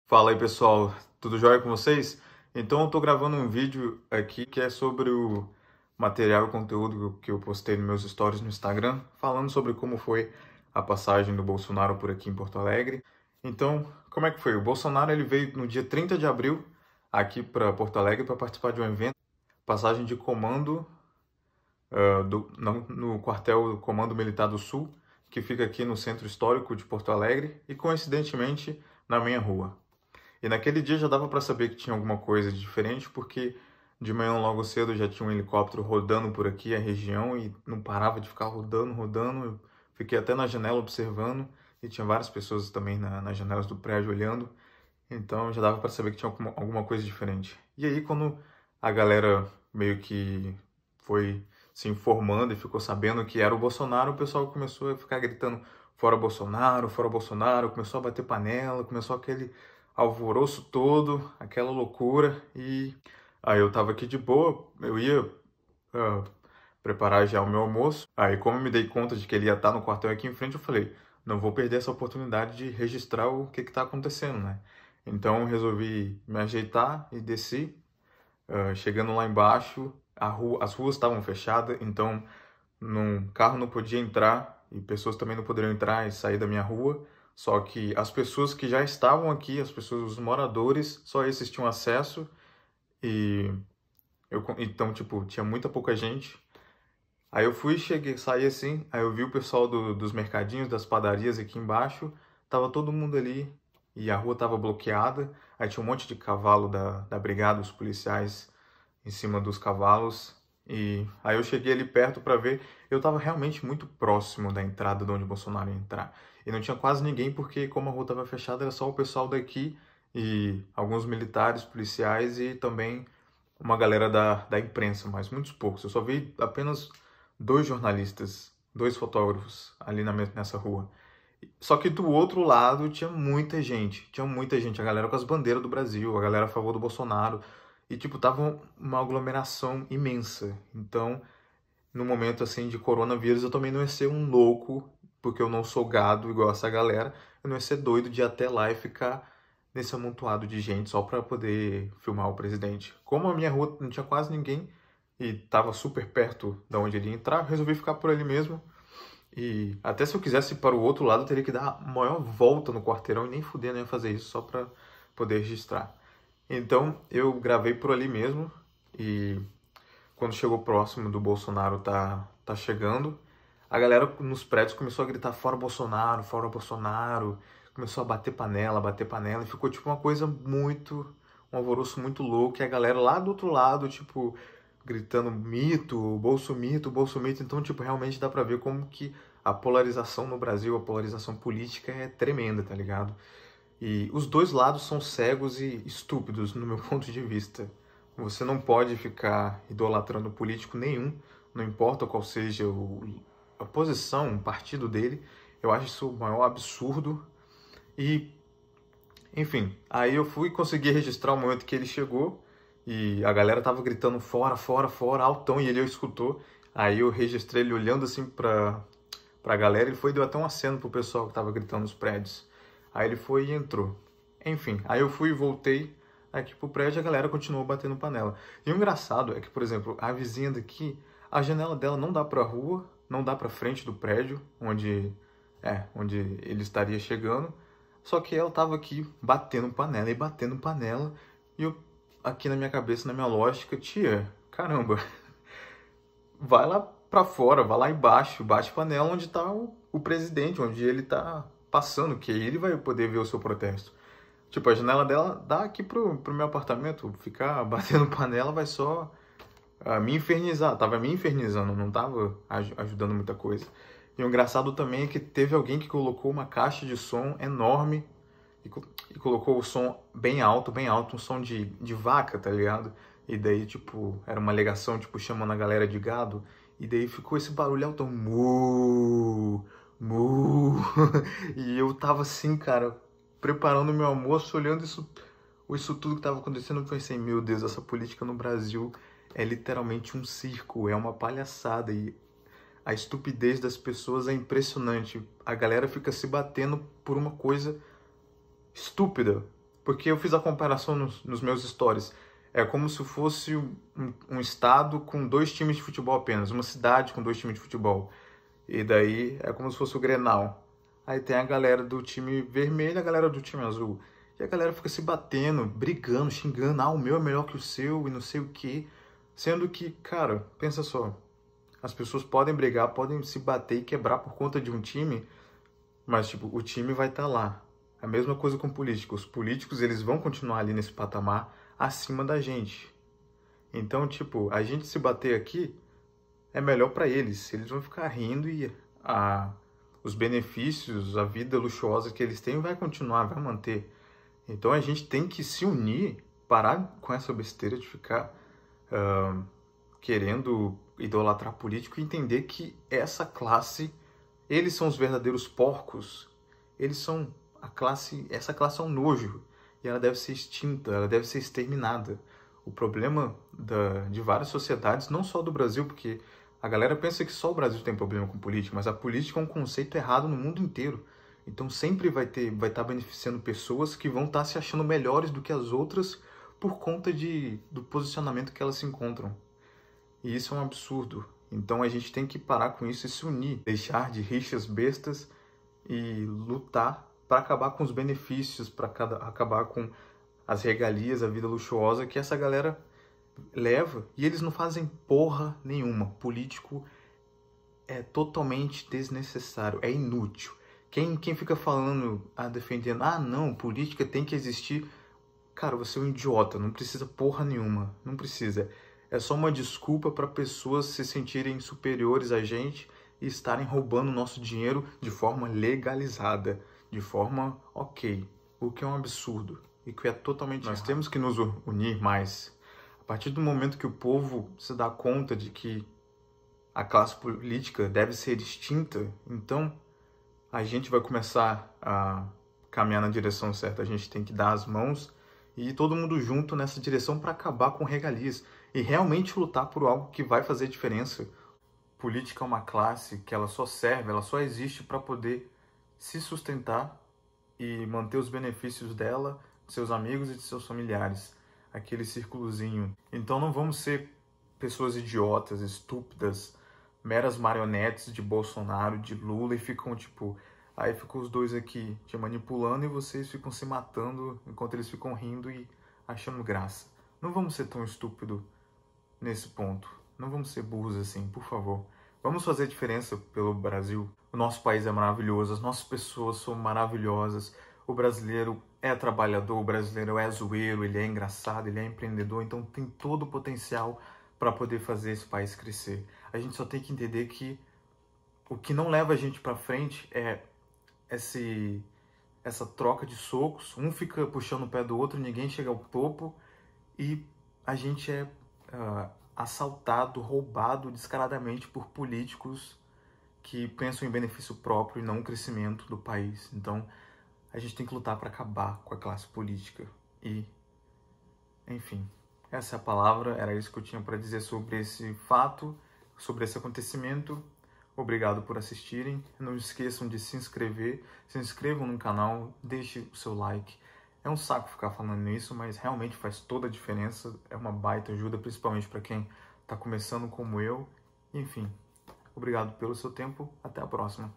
Fala aí pessoal, tudo jóia com vocês? Então eu tô gravando um vídeo aqui que é sobre o material e conteúdo que eu postei nos meus stories no Instagram, falando sobre como foi a passagem do Bolsonaro por aqui em Porto Alegre. Então, como é que foi? O Bolsonaro ele veio no dia 30 de abril aqui para Porto Alegre para participar de um evento, passagem de comando no quartel do Comando Militar do Sul, que fica aqui no Centro Histórico de Porto Alegre e coincidentemente na minha rua. E naquele dia já dava para saber que tinha alguma coisa de diferente, porque de manhã logo cedo já tinha um helicóptero rodando por aqui a região e não parava de ficar rodando, rodando. Eu fiquei até na janela observando e tinha várias pessoas também nas janelas do prédio olhando. Então já dava para saber que tinha alguma coisa diferente. E aí quando a galera meio que foi se informando e ficou sabendo que era o Bolsonaro, o pessoal começou a ficar gritando fora Bolsonaro, começou a bater panela, começou aquele alvoroço todo, aquela loucura. E aí eu tava aqui de boa, eu ia ah, preparar já o meu almoço. Aí como eu me dei conta de que ele ia estar no quartel aqui em frente, eu falei, não vou perder essa oportunidade de registrar o que está acontecendo, né? Então eu resolvi me ajeitar e desci. Chegando lá embaixo, as ruas estavam fechadas, então num carro não podia entrar e pessoas também não poderiam entrar e sair da minha rua. Só que as pessoas que já estavam aqui, as pessoas, os moradores, só esses tinham acesso e então tipo tinha muita pouca gente. Aí eu fui, cheguei, saí assim, aí eu vi o pessoal dos mercadinhos, das padarias aqui embaixo, tava todo mundo ali e a rua tava bloqueada. Aí tinha um monte de cavalo da brigada, os policiais em cima dos cavalos. E aí eu cheguei ali perto para ver, eu tava realmente muito próximo da entrada de onde o Bolsonaro ia entrar. E não tinha quase ninguém porque como a rua tava fechada, era só o pessoal daqui e alguns militares, policiais e também uma galera da imprensa, mas muitos poucos. Eu só vi apenas dois jornalistas, dois fotógrafos ali nessa rua. Só que do outro lado tinha muita gente, a galera com as bandeiras do Brasil, a galera a favor do Bolsonaro, e tipo, tava uma aglomeração imensa. Então, no momento assim de coronavírus, eu também não ia ser um louco, porque eu não sou gado igual essa galera, eu não ia ser doido de ir até lá e ficar nesse amontoado de gente só para poder filmar o presidente. Como a minha rua não tinha quase ninguém e tava super perto da onde ele ia entrar, eu resolvi ficar por ali mesmo. E até se eu quisesse ir para o outro lado, eu teria que dar a maior volta no quarteirão e nem fudendo ia fazer isso só para poder registrar. Então eu gravei por ali mesmo e quando chegou próximo do Bolsonaro tá chegando, a galera nos prédios começou a gritar fora Bolsonaro, começou a bater panela, e ficou tipo uma coisa muito, um alvoroço muito louco, e a galera lá do outro lado, tipo, gritando mito, bolso mito, então tipo, realmente dá pra ver como que a polarização no Brasil, a polarização política é tremenda, tá ligado? E os dois lados são cegos e estúpidos, no meu ponto de vista. Você não pode ficar idolatrando político nenhum, não importa qual seja a posição, o partido dele. Eu acho isso o maior absurdo. E, enfim, aí eu fui conseguir registrar o momento que ele chegou e a galera tava gritando fora, altão, e ele escutou. Aí eu registrei ele olhando assim pra galera, ele foi e deu até um aceno pro pessoal que tava gritando nos prédios. Aí ele foi e entrou. Enfim, aí eu fui e voltei aqui pro prédio e a galera continuou batendo panela. E o engraçado é que, por exemplo, a vizinha daqui, a janela dela não dá pra rua, não dá pra frente do prédio, onde ele estaria chegando. Só que ela tava aqui batendo panela, e eu, aqui na minha cabeça, na minha lógica, tia, caramba, vai lá pra fora, vai lá embaixo, bate panela onde tá o presidente, onde ele tá passando, que aí ele vai poder ver o seu protesto. Tipo, a janela dela dá aqui pro meu apartamento, ficar batendo panela vai só me infernizar, tava me infernizando, não tava ajudando muita coisa. E o engraçado também é que teve alguém que colocou uma caixa de som enorme e colocou o som bem alto, um som de vaca, tá ligado? E daí, tipo, era uma alegação, tipo, chamando a galera de gado. E daí ficou esse barulho alto, mu, mu. E eu tava assim, cara, preparando meu almoço, olhando isso tudo que tava acontecendo. Eu pensei, meu Deus, essa política no Brasil é literalmente um circo, é uma palhaçada. E a estupidez das pessoas é impressionante. A galera fica se batendo por uma coisa estúpida. Porque eu fiz a comparação nos meus stories. É como se fosse um estado com 2 times de futebol apenas, uma cidade com 2 times de futebol. E daí é como se fosse o Grenal. Aí tem a galera do time vermelho e a galera do time azul. E a galera fica se batendo, brigando, xingando. Ah, o meu é melhor que o seu e não sei o quê. Sendo que, cara, pensa só. As pessoas podem brigar, podem se bater e quebrar por conta de um time, mas, tipo, o time vai estar lá. A mesma coisa com políticos. Os políticos, eles vão continuar ali nesse patamar acima da gente. Então, tipo, a gente se bater aqui é melhor para eles. Eles vão ficar rindo e os benefícios, a vida luxuosa que eles têm vai continuar, vai manter. Então a gente tem que se unir, parar com essa besteira de ficar querendo idolatrar político e entender que essa classe, eles são os verdadeiros porcos. Eles são essa classe é um nojo e ela deve ser extinta, ela deve ser exterminada. O problema de várias sociedades, não só do Brasil, porque a galera pensa que só o Brasil tem problema com política, mas a política é um conceito errado no mundo inteiro. Então sempre vai estar beneficiando pessoas que vão estar se achando melhores do que as outras por conta do posicionamento que elas se encontram. E isso é um absurdo. Então a gente tem que parar com isso e se unir, deixar de rixas bestas e lutar para acabar com os benefícios, para acabar com as regalias, a vida luxuosa que essa galera leva e eles não fazem porra nenhuma. Político é totalmente desnecessário, é inútil. Quem fica falando, defendendo, não, política tem que existir, cara, você é um idiota, não precisa porra nenhuma, não precisa. É só uma desculpa para pessoas se sentirem superiores a gente e estarem roubando o nosso dinheiro de forma legalizada, de forma ok, o que é um absurdo e que é totalmente errado. Nós temos que nos unir mais. A partir do momento que o povo se dá conta de que a classe política deve ser extinta, então a gente vai começar a caminhar na direção certa. A gente tem que dar as mãos e ir todo mundo junto nessa direção para acabar com regalias e realmente lutar por algo que vai fazer diferença. Política é uma classe que ela só serve, ela só existe para poder se sustentar e manter os benefícios dela, de seus amigos e de seus familiares. Aquele círculozinho. Então não vamos ser pessoas idiotas, estúpidas, meras marionetes de Bolsonaro, de Lula e ficam tipo... Aí ficam os dois aqui te manipulando e vocês ficam se matando enquanto eles ficam rindo e achando graça. Não vamos ser tão estúpidos nesse ponto. Não vamos ser burros assim, por favor. Vamos fazer diferença pelo Brasil. O nosso país é maravilhoso, as nossas pessoas são maravilhosas. O brasileiro é trabalhador, o brasileiro é zoeiro, ele é engraçado, ele é empreendedor, então tem todo o potencial para poder fazer esse país crescer. A gente só tem que entender que o que não leva a gente para frente é essa troca de socos. Um fica puxando o pé do outro, ninguém chega ao topo e a gente é assaltado, roubado descaradamente por políticos que pensam em benefício próprio e não o crescimento do país. Então, a gente tem que lutar para acabar com a classe política. E, enfim, essa é a palavra, era isso que eu tinha para dizer sobre esse fato, sobre esse acontecimento. Obrigado por assistirem. Não esqueçam de se inscrevam no canal, deixe o seu like. É um saco ficar falando nisso, mas realmente faz toda a diferença. É uma baita ajuda, principalmente para quem está começando como eu. Enfim, obrigado pelo seu tempo. Até a próxima.